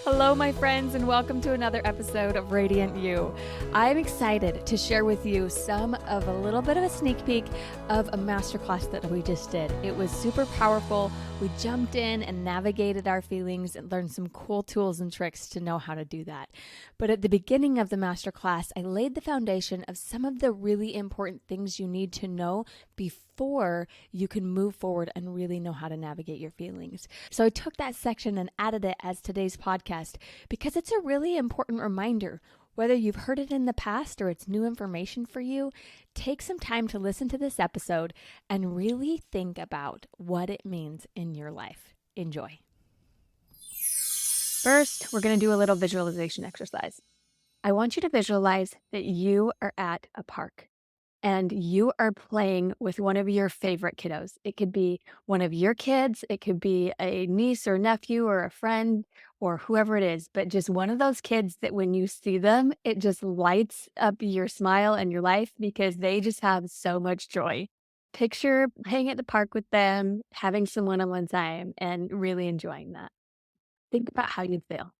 Hello, my friends, and welcome to another episode of Radiant You. I'm excited to share with you some of a little bit of a sneak peek of a masterclass that we just did. It was super powerful. We jumped in and navigated our feelings and learned some cool tools and tricks to know how to do that. But at the beginning of the masterclass, I laid the foundation of some of the really important things you need to know before you can move forward and really know how to navigate your feelings. So I took that section and added it as today's podcast because it's a really important reminder. Whether you've heard it in the past or it's new information for you, take some time to listen to this episode and really think about what it means in your life. Enjoy. First, we're going to do a little visualization exercise. I want you to visualize that you are at a park and you are playing with one of your favorite kiddos. It could be one of your kids, it could be a niece or nephew or a friend or whoever it is, but just one of those kids that when you see them, it just lights up your smile and your life because they just have so much joy. Picture playing at the park with them, having some one-on-one time, and really enjoying that. Think about how you feel.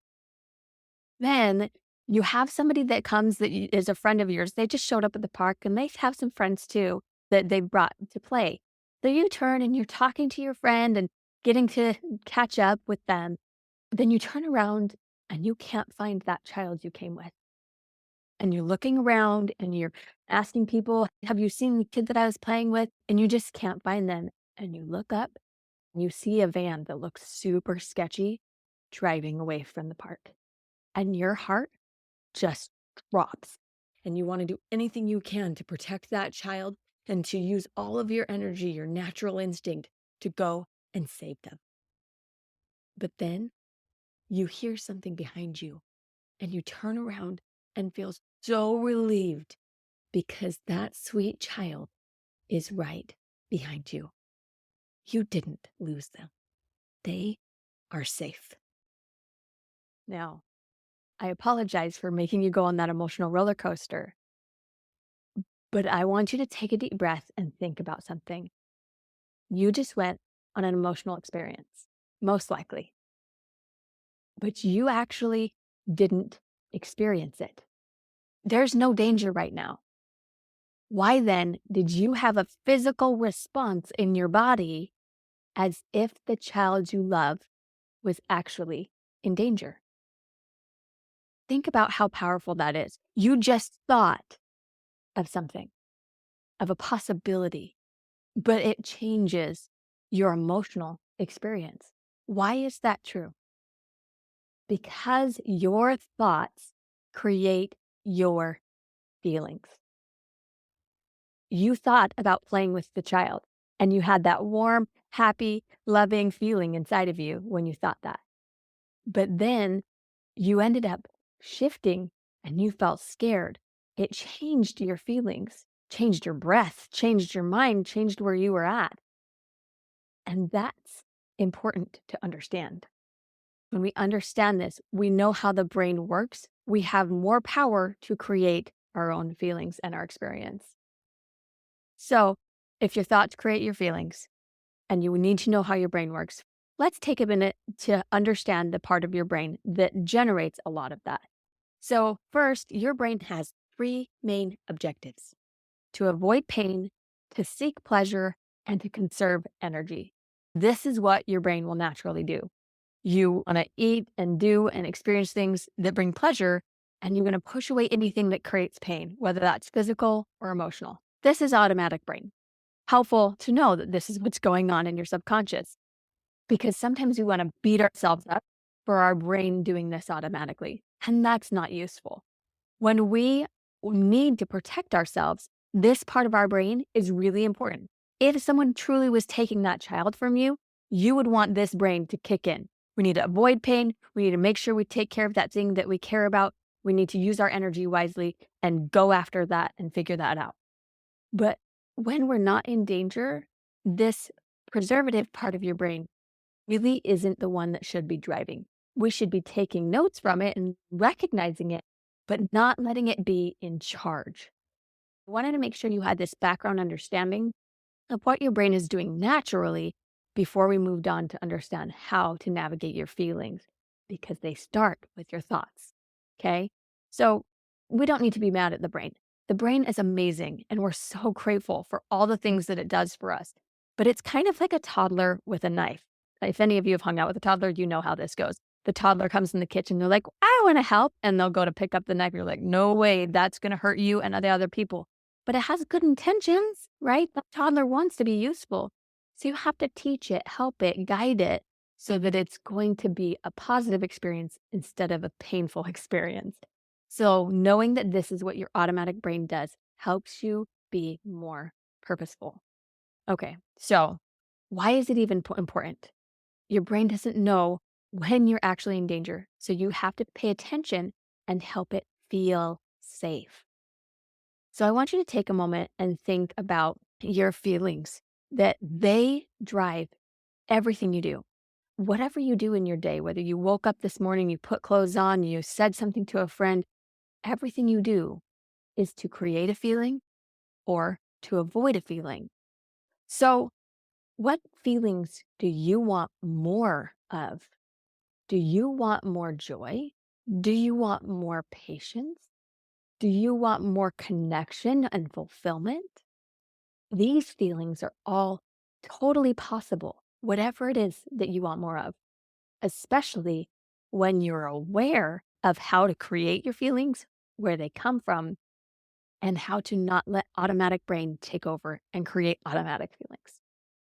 Then you have somebody that comes that is a friend of yours. They just showed up at the park and they have some friends too that they brought to play. So you turn and you're talking to your friend and getting to catch up with them. Then you turn around and you can't find that child you came with. And you're looking around and you're asking people, have you seen the kid that I was playing with? And you just can't find them. And you look up and you see a van that looks super sketchy driving away from the park. And your heart just drops. And you want to do anything you can to protect that child and to use all of your energy, your natural instinct to go and save them. But then you hear something behind you and you turn around and feel so relieved because that sweet child is right behind you. You didn't lose them. They are safe. Now, I apologize for making you go on that emotional roller coaster. But I want you to take a deep breath and think about something. You just went on an emotional experience, most likely, but you actually didn't experience it. There's no danger right now. Why then did you have a physical response in your body as if the child you love was actually in danger? Think about how powerful that is. You just thought of something, of a possibility, but it changes your emotional experience. Why is that true? Because your thoughts create your feelings. You thought about playing with the child and you had that warm, happy, loving feeling inside of you when you thought that. But then you ended up shifting and you felt scared. It changed your feelings, changed your breath, changed your mind, changed where you were at. And that's important to understand. When we understand this, we know how the brain works. We have more power to create our own feelings and our experience. So, if your thoughts create your feelings and you need to know how your brain works, let's take a minute to understand the part of your brain that generates a lot of that. So, first, your brain has three main objectives: to avoid pain, to seek pleasure, and to conserve energy. This is what your brain will naturally do. You want to eat and do and experience things that bring pleasure, and you're going to push away anything that creates pain, whether that's physical or emotional. This is automatic brain. Helpful to know that this is what's going on in your subconscious, because sometimes we want to beat ourselves up for our brain doing this automatically, and that's not useful. When we need to protect ourselves, this part of our brain is really important. If someone truly was taking that child from you, you would want this brain to kick in. We need to avoid pain. We need to make sure we take care of that thing that we care about. We need to use our energy wisely and go after that and figure that out. But when we're not in danger, this preservative part of your brain really isn't the one that should be driving. We should be taking notes from it and recognizing it, but not letting it be in charge. I wanted to make sure you had this background understanding of what your brain is doing naturally before we moved on to understand how to navigate your feelings. because they start with your thoughts. Okay. So we don't need to be mad at the brain. The brain is amazing and we're so grateful for all the things that it does for us. But it's kind of like a toddler with a knife. If any of you have hung out with a toddler, you know how this goes. The toddler comes in the kitchen, they're like, I want to help. And they'll go to pick up the knife. You're like, no way, that's going to hurt you and the other people. But it has good intentions, right? The toddler wants to be useful. So you have to teach it, help it, guide it so that it's going to be a positive experience instead of a painful experience. So knowing that this is what your automatic brain does helps you be more purposeful. Okay, so why is it even important? Your brain doesn't know when you're actually in danger. So you have to pay attention and help it feel safe. So I want you to take a moment and think about your feelings that they drive everything you do. Whatever you do in your day, whether you woke up this morning, you put clothes on, you said something to a friend, everything you do is to create a feeling or to avoid a feeling. So, what feelings do you want more of? Do you want more joy? Do you want more patience? Do you want more connection and fulfillment? These feelings are all totally possible, whatever it is that you want more of, especially when you're aware of how to create your feelings, where they come from, and how to not let automatic brain take over and create automatic feelings.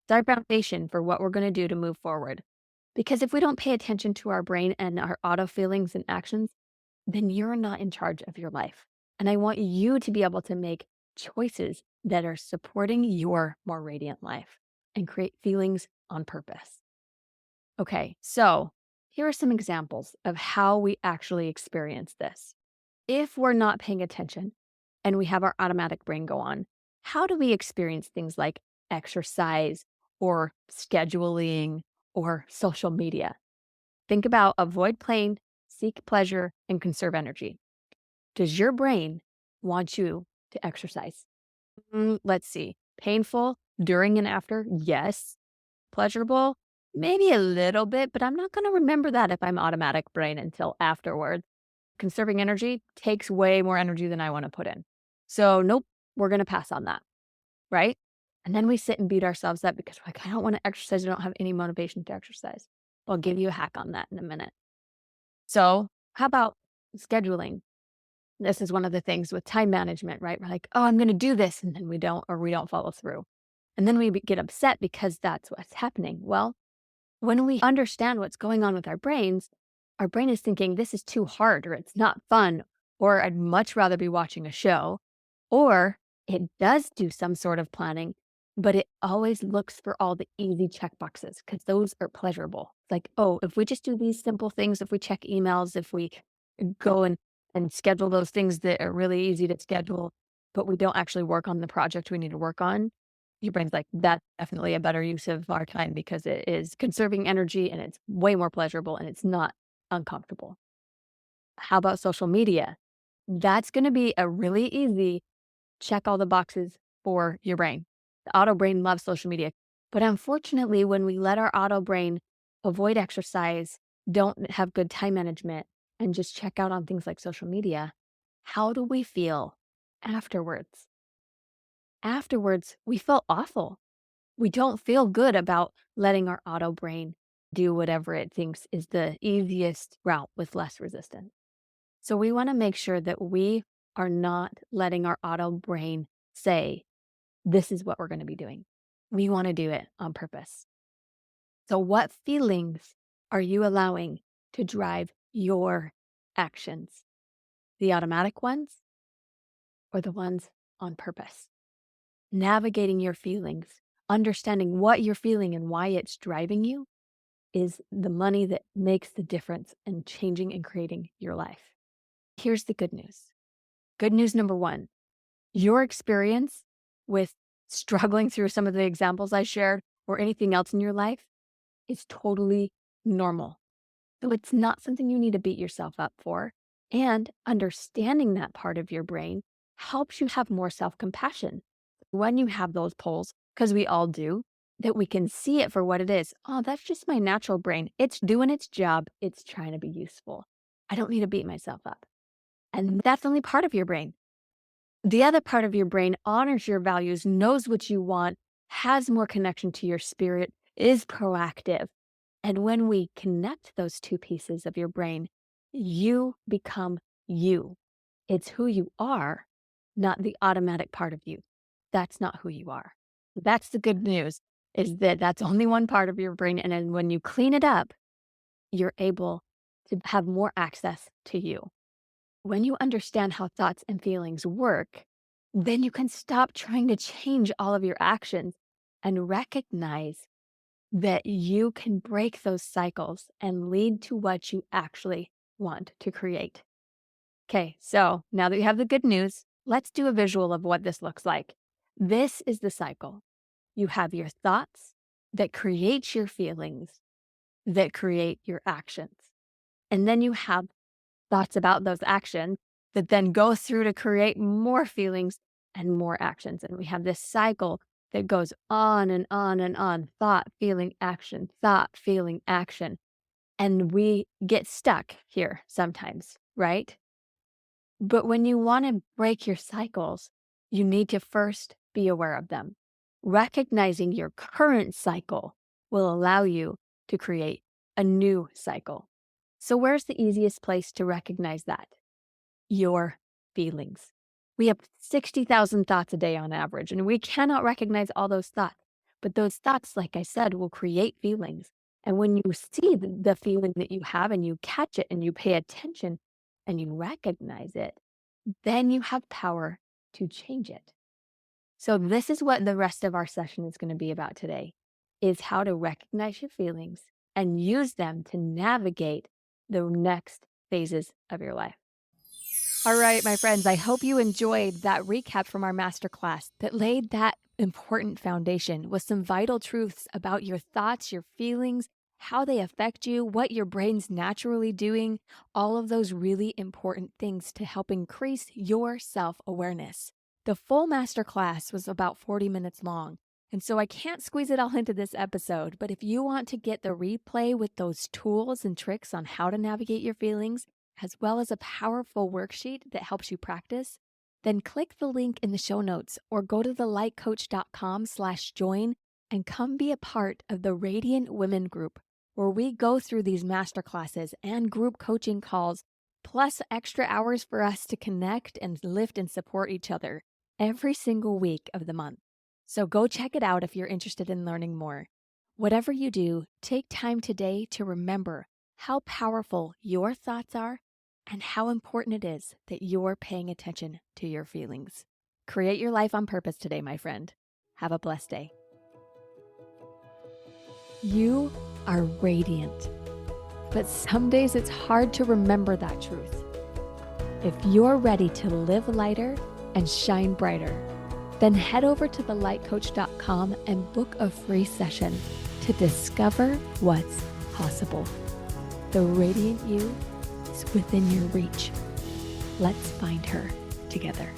It's our foundation for what we're going to do to move forward. Because if we don't pay attention to our brain and our auto feelings and actions, then you're not in charge of your life. And I want you to be able to make choices that are supporting your more radiant life and create feelings on purpose. Okay, so here are some examples of how we actually experience this. If we're not paying attention and we have our automatic brain go on, how do we experience things like exercise or scheduling or social media? Think about avoid pain, seek pleasure, and conserve energy. Does your brain want you to exercise? Let's see. Painful during and after? Yes. Pleasurable? Maybe a little bit, but I'm not going to remember that if I'm automatic brain until afterwards. Conserving energy takes way more energy than I want to put in. So, nope, we're going to pass on that, right? And then we sit and beat ourselves up because we're like, I don't want to exercise. I don't have any motivation to exercise. I'll give you a hack on that in a minute. So, how about scheduling? This is one of the things with time management, right? We're like, oh, I'm going to do this. And then we don't, or we don't follow through. And then we get upset because that's what's happening. Well, when we understand what's going on with our brain is thinking this is too hard or it's not fun, or I'd much rather be watching a show, or it does do some sort of planning, but it always looks for all the easy check boxes because those are pleasurable. Like, oh, if we just do these simple things, if we check emails, if we go and schedule those things that are really easy to schedule, but we don't actually work on the project we need to work on, your brain's like, that's definitely a better use of our time because it is conserving energy and it's way more pleasurable and it's not uncomfortable. How about social media? That's going to be a really easy check all the boxes for your brain. The auto brain loves social media. But unfortunately, when we let our auto brain avoid exercise, don't have good time management, and just check out on things like social media, how do we feel afterwards? Afterwards, we feel awful. We don't feel good about letting our auto brain do whatever it thinks is the easiest route with less resistance. So we want to make sure that we are not letting our auto brain say, this is what we're going to be doing. We want to do it on purpose. So, what feelings are you allowing to drive your actions? The automatic ones or the ones on purpose? Navigating your feelings, understanding what you're feeling and why it's driving you is the money that makes the difference in changing and creating your life. Here's the good news. Good news number one, your experience with struggling through some of the examples I shared or anything else in your life is totally normal. So it's not something you need to beat yourself up for. And understanding that part of your brain helps you have more self-compassion. When you have those pulls, because we all do, that we can see it for what it is. Oh, that's just my natural brain. It's doing its job. It's trying to be useful. I don't need to beat myself up. And that's only part of your brain. The other part of your brain honors your values, knows what you want, has more connection to your spirit, is proactive. And when we connect those two pieces of your brain, you become you. It's who you are, not the automatic part of you. That's not who you are. That's the good news, is that that's only one part of your brain. And then when you clean it up, you're able to have more access to you. When you understand how thoughts and feelings work, then you can stop trying to change all of your actions and recognize that you can break those cycles and lead to what you actually want to create. Okay, so now that you have the good news, let's do a visual of what this looks like. This is the cycle. You have your thoughts that create your feelings, that create your actions. And then you have thoughts about those actions that then go through to create more feelings and more actions. And we have this cycle that goes on and on and on, thought, feeling, action, thought, feeling, action. And we get stuck here sometimes, right? But when you want to break your cycles, you need to first be aware of them. Recognizing your current cycle will allow you to create a new cycle. So where's the easiest place to recognize that? Your feelings. We have 60,000 thoughts a day on average, and we cannot recognize all those thoughts. But those thoughts, like I said, will create feelings. And when you see the feeling that you have and you catch it and you pay attention and you recognize it, then you have power to change it. So this is what the rest of our session is going to be about today, is how to recognize your feelings and use them to navigate the next phases of your life. All right, my friends, I hope you enjoyed that recap from our masterclass that laid that important foundation with some vital truths about your thoughts, your feelings, how they affect you, what your brain's naturally doing, all of those really important things to help increase your self-awareness. The full masterclass was about 40 minutes long, and so I can't squeeze it all into this episode, but if you want to get the replay with those tools and tricks on how to navigate your feelings, as well as a powerful worksheet that helps you practice, then click the link in the show notes or go to thelightcoach.com/join and come be a part of the Radiant Women group, where we go through these masterclasses and group coaching calls, plus extra hours for us to connect and lift and support each other every single week of the month. So go check it out if you're interested in learning more. Whatever you do, take time today to remember how powerful your thoughts are and how important it is that you're paying attention to your feelings. Create your life on purpose today, my friend. Have a blessed day. You are radiant, but some days it's hard to remember that truth. If you're ready to live lighter and shine brighter, then head over to thelightcoach.com and book a free session to discover what's possible. The radiant you is within your reach. Let's find her together.